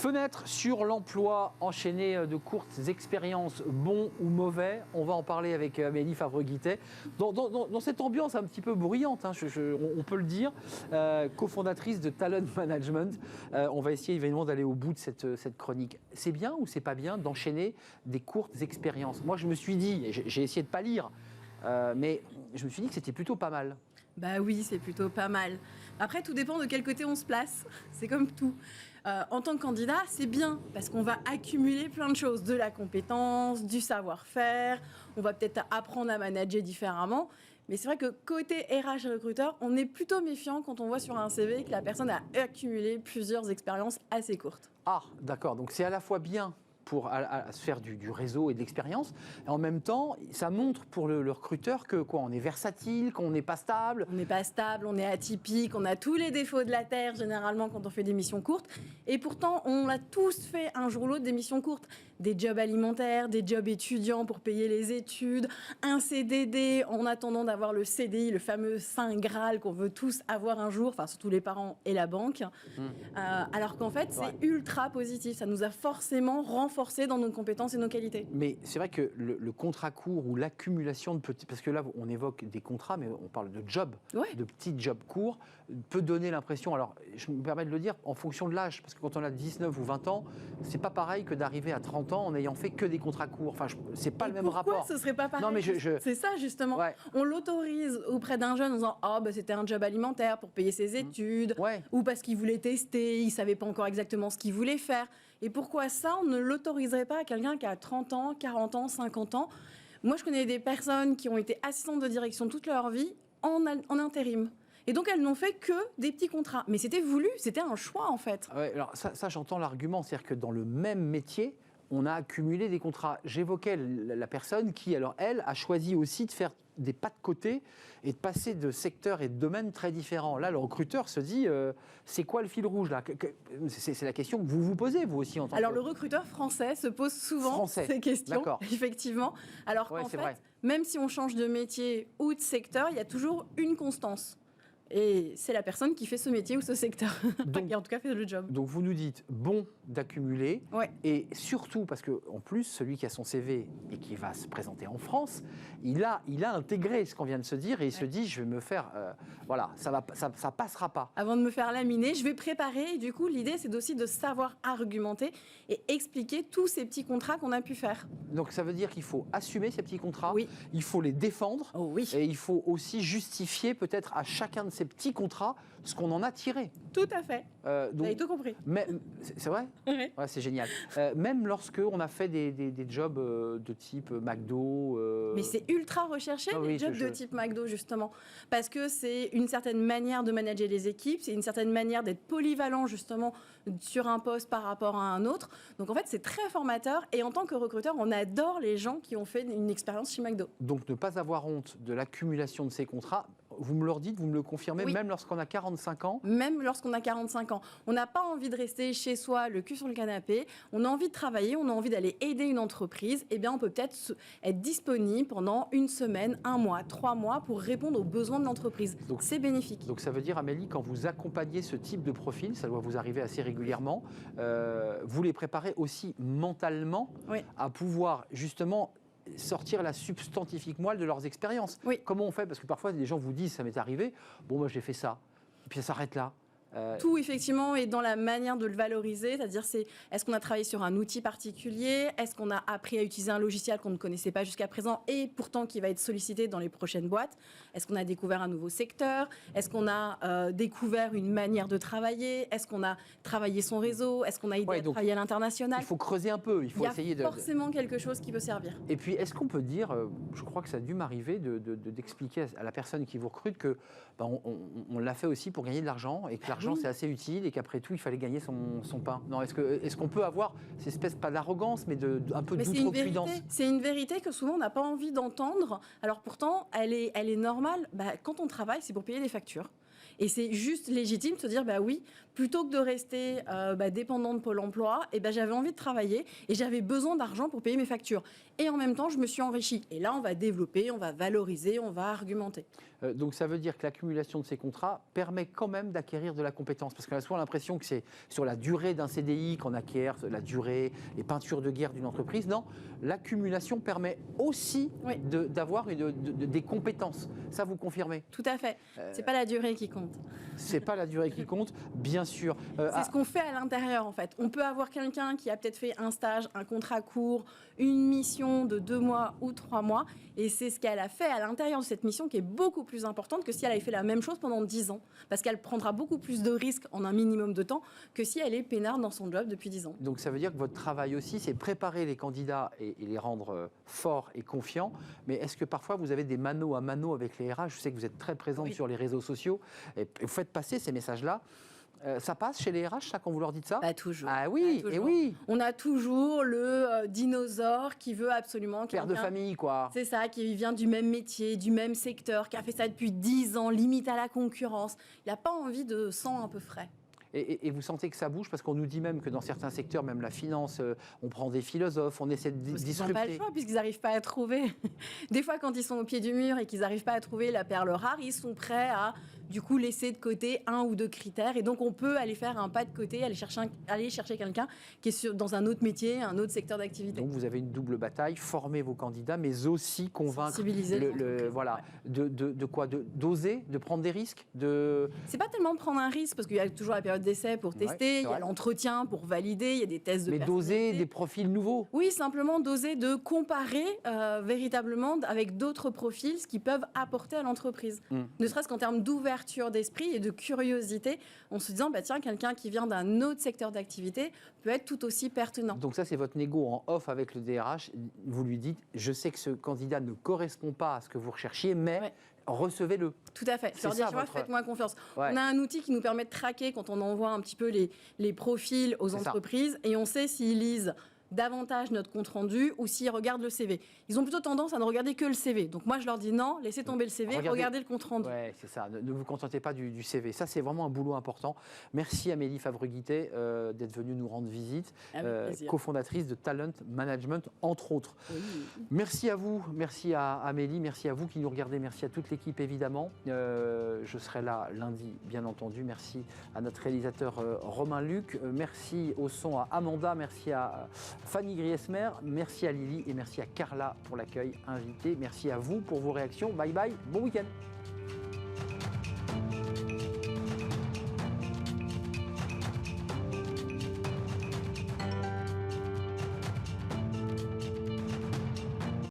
Fenêtre sur l'emploi, enchaîné de courtes expériences, bon ou mauvais. On va en parler avec Amélie Favre-Guittet. Dans cette ambiance un petit peu bruyante, hein, on peut le dire, cofondatrice de Talent Management. On va essayer évidemment d'aller au bout de cette chronique. C'est bien ou c'est pas bien d'enchaîner des courtes expériences? Moi, je me suis dit, j'ai essayé de pas lire, mais je me suis dit que c'était plutôt pas mal. Bah oui, c'est plutôt pas mal. Après, tout dépend de quel côté on se place. C'est comme tout. En tant que candidat, c'est bien parce qu'on va accumuler plein de choses, de la compétence, du savoir-faire. On va peut-être apprendre à manager différemment. Mais c'est vrai que côté RH et recruteur, on est plutôt méfiant quand on voit sur un CV que la personne a accumulé plusieurs expériences assez courtes. Ah, d'accord. Donc c'est à la fois bien pour à se faire du réseau et de l'expérience. Et en même temps, ça montre pour le recruteur que quoi, on est versatile, qu'on n'est pas stable. On n'est pas stable, on est atypique, on a tous les défauts de la Terre généralement quand on fait des missions courtes. Et pourtant, on a tous fait un jour ou l'autre des missions courtes. Des jobs alimentaires, des jobs étudiants pour payer les études, un CDD en attendant d'avoir le CDI, le fameux Saint Graal qu'on veut tous avoir un jour, enfin surtout les parents et la banque. Alors qu'en fait, c'est ultra positif. Ça nous a forcément renforcé dans nos compétences et nos qualités. Mais c'est vrai que le contrat court ou l'accumulation de petits... Parce que là, on évoque des contrats, mais on parle de jobs, de petits jobs courts, peut donner l'impression... Alors, je me permets de le dire, en fonction de l'âge, parce que quand on a 19 ou 20 ans, c'est pas pareil que d'arriver à 30 ans en ayant fait que des contrats courts. Enfin, c'est pas le même rapport. Pourquoi ce serait pas pareil? Non, mais c'est ça, justement. Ouais. On l'autorise auprès d'un jeune en disant « Ah, bah, c'était un job alimentaire pour payer ses études. Ou parce qu'il voulait tester, il savait pas encore exactement ce qu'il voulait faire. Et pourquoi ça, on ne l'autoriserait pas à quelqu'un qui a 30 ans, 40 ans, 50 ans? Moi, je connais des personnes qui ont été assistantes de direction toute leur vie en intérim. Et donc, elles n'ont fait que des petits contrats. Mais c'était voulu, c'était un choix, en fait. Ouais, alors ça j'entends l'argument. C'est-à-dire que dans le même métier, on a accumulé des contrats. J'évoquais la personne qui, alors elle, a choisi aussi de faire des pas de côté et de passer de secteurs et de domaines très différents. Là, le recruteur se dit, c'est quoi le fil rouge là? C'est la question que vous vous posez, vous aussi, en tant que... Alors, le recruteur français se pose souvent ces questions, effectivement. Alors qu'en fait, même si on change de métier ou de secteur, il y a toujours une constance. Et c'est la personne qui fait ce métier ou ce secteur, qui en tout cas fait le job. Donc vous nous dites bon d'accumuler, et surtout parce qu'en plus, celui qui a son CV et qui va se présenter en France, il a intégré ce qu'on vient de se dire et il se dit je vais me faire, voilà, ça passera pas. Avant de me faire laminer, je vais préparer. Et du coup, l'idée c'est aussi de savoir argumenter et expliquer tous ces petits contrats qu'on a pu faire. Donc ça veut dire qu'il faut assumer ces petits contrats, il faut les défendre, et il faut aussi justifier peut-être à chacun de ces petits contrats ce qu'on en a tiré. Tout à fait. Vous avez tout compris. C'est vrai? Ouais, c'est génial. Même lorsque on a fait des jobs de type McDo. Mais c'est ultra recherché les jobs de type McDo justement, parce que c'est une certaine manière de manager les équipes, c'est une certaine manière d'être polyvalent justement sur un poste par rapport à un autre. Donc en fait c'est très formateur et en tant que recruteur on adore les gens qui ont fait une expérience chez McDo. Donc ne pas avoir honte de l'accumulation de ces contrats. Vous me le dites, vous me le confirmez, même lorsqu'on a 45 ans? Même lorsqu'on a 45 ans. On n'a pas envie de rester chez soi, le cul sur le canapé. On a envie de travailler, on a envie d'aller aider une entreprise. Eh bien, on peut peut-être être disponible pendant une semaine, un mois, 3 mois pour répondre aux besoins de l'entreprise. Donc, c'est bénéfique. Donc, ça veut dire, Amélie, quand vous accompagnez ce type de profil, ça doit vous arriver assez régulièrement, vous les préparez aussi mentalement à pouvoir justement sortir la substantifique moelle de leurs expériences. Comment on fait? Parce que parfois, des gens vous disent, ça m'est arrivé, bon, moi, j'ai fait ça, et puis ça s'arrête là. Tout, effectivement, est dans la manière de le valoriser, c'est-à-dire est-ce qu'on a travaillé sur un outil particulier, est-ce qu'on a appris à utiliser un logiciel qu'on ne connaissait pas jusqu'à présent et pourtant qui va être sollicité dans les prochaines boîtes, est-ce qu'on a découvert un nouveau secteur, est-ce qu'on a découvert une manière de travailler, est-ce qu'on a travaillé son réseau, est-ce qu'on a aidé à travailler à l'international. Il faut creuser un peu, il faut essayer de... Il y a forcément quelque chose qui peut servir. Et puis, est-ce qu'on peut dire, je crois que ça a dû m'arriver, d'expliquer à la personne qui vous recrute que on l'a fait aussi pour gagner de l'argent et que l'argent c'est assez utile et qu'après tout il fallait gagner son pain. Non, est-ce qu'on peut avoir cette espèce, pas d'arrogance, mais un peu d'outrecuidance? C'est une vérité que souvent on n'a pas envie d'entendre. Alors pourtant, elle est normale. Quand on travaille, c'est pour payer des factures. Et c'est juste légitime de se dire, bah oui, plutôt que de rester dépendant de Pôle emploi, j'avais envie de travailler et j'avais besoin d'argent pour payer mes factures. Et en même temps, je me suis enrichie. Et là, on va développer, on va valoriser, on va argumenter. Donc ça veut dire que l'accumulation de ces contrats permet quand même d'acquérir de la compétence. Parce qu'on a souvent l'impression que c'est sur la durée d'un CDI qu'on acquiert la durée, les peintures de guerre d'une entreprise. Non, l'accumulation permet aussi d'avoir des compétences. Ça, vous confirmez? Tout à fait. C'est pas la durée qui compte. C'est pas la durée qui compte, bien sûr. C'est ce qu'on fait à l'intérieur, en fait. On peut avoir quelqu'un qui a peut-être fait un stage, un contrat court, une mission de 2 mois ou 3 mois. Et c'est ce qu'elle a fait à l'intérieur de cette mission qui est beaucoup plus importante que si elle avait fait la même chose pendant 10 ans. Parce qu'elle prendra beaucoup plus de risques en un minimum de temps que si elle est peinarde dans son job depuis 10 ans. Donc ça veut dire que votre travail aussi, c'est préparer les candidats et les rendre forts et confiants. Mais est-ce que parfois vous avez des mano à mano avec les RH? Je sais que vous êtes très présente sur les réseaux sociaux et vous faites passer ces messages-là. Ça passe chez les RH, ça, quand vous leur dites ça? Pas toujours. Ah oui, et oui. On a toujours le dinosaure qui veut absolument... Père de famille, quoi. C'est ça, qui vient du même métier, du même secteur, qui a fait ça depuis 10 ans, limite à la concurrence. Il n'a pas envie de sang un peu frais. Et vous sentez que ça bouge? Parce qu'on nous dit même que dans certains secteurs, même la finance, on prend des philosophes, on essaie de disrupter. Ils n'ont pas le choix puisqu'ils n'arrivent pas à trouver. Des fois, quand ils sont au pied du mur et qu'ils n'arrivent pas à trouver la perle rare, ils sont prêts à du coup laisser de côté 1 ou 2 critères. Et donc, on peut aller faire un pas de côté, aller chercher quelqu'un qui est dans un autre métier, un autre secteur d'activité. Donc, vous avez une double bataille, former vos candidats, mais aussi convaincre... Sensibiliser d'oser, de prendre des risques, C'est pas tellement de prendre un risque, parce qu'il y a toujours la période d'essai pour tester, il y a l'entretien pour valider, il y a des tests de personnalité. Mais d'oser des profils nouveaux. Oui, simplement d'oser de comparer véritablement avec d'autres profils, ce qu'ils peuvent apporter à l'entreprise. Ne serait-ce qu'en termes d'ouverture d'esprit et de curiosité, en se disant, tiens, quelqu'un qui vient d'un autre secteur d'activité peut être tout aussi pertinent. Donc ça, c'est votre négo en off avec le DRH. Vous lui dites, je sais que ce candidat ne correspond pas à ce que vous recherchiez, mais... recevez-le. Tout à fait. Leur dire, faites-moi confiance. Ouais. On a un outil qui nous permet de traquer quand on envoie un petit peu les profils aux entreprises et on sait s'ils lisent davantage notre compte-rendu ou s'ils regardent le CV. Ils ont plutôt tendance à ne regarder que le CV. Donc moi, je leur dis non, laissez tomber le CV, regardez le compte-rendu. Oui, c'est ça. Ne vous contentez pas du CV. Ça, c'est vraiment un boulot important. Merci Amélie Favre-Guittet d'être venue nous rendre visite, cofondatrice de Talent Management, entre autres. Oui. Merci à vous, merci à Amélie, merci à vous qui nous regardez, merci à toute l'équipe, évidemment. Je serai là lundi, bien entendu. Merci à notre réalisateur Romain Luc. Merci au son à Amanda, merci à Fanny Griesmer, merci à Lily et merci à Carla pour l'accueil invité. Merci à vous pour vos réactions. Bye bye, bon week-end.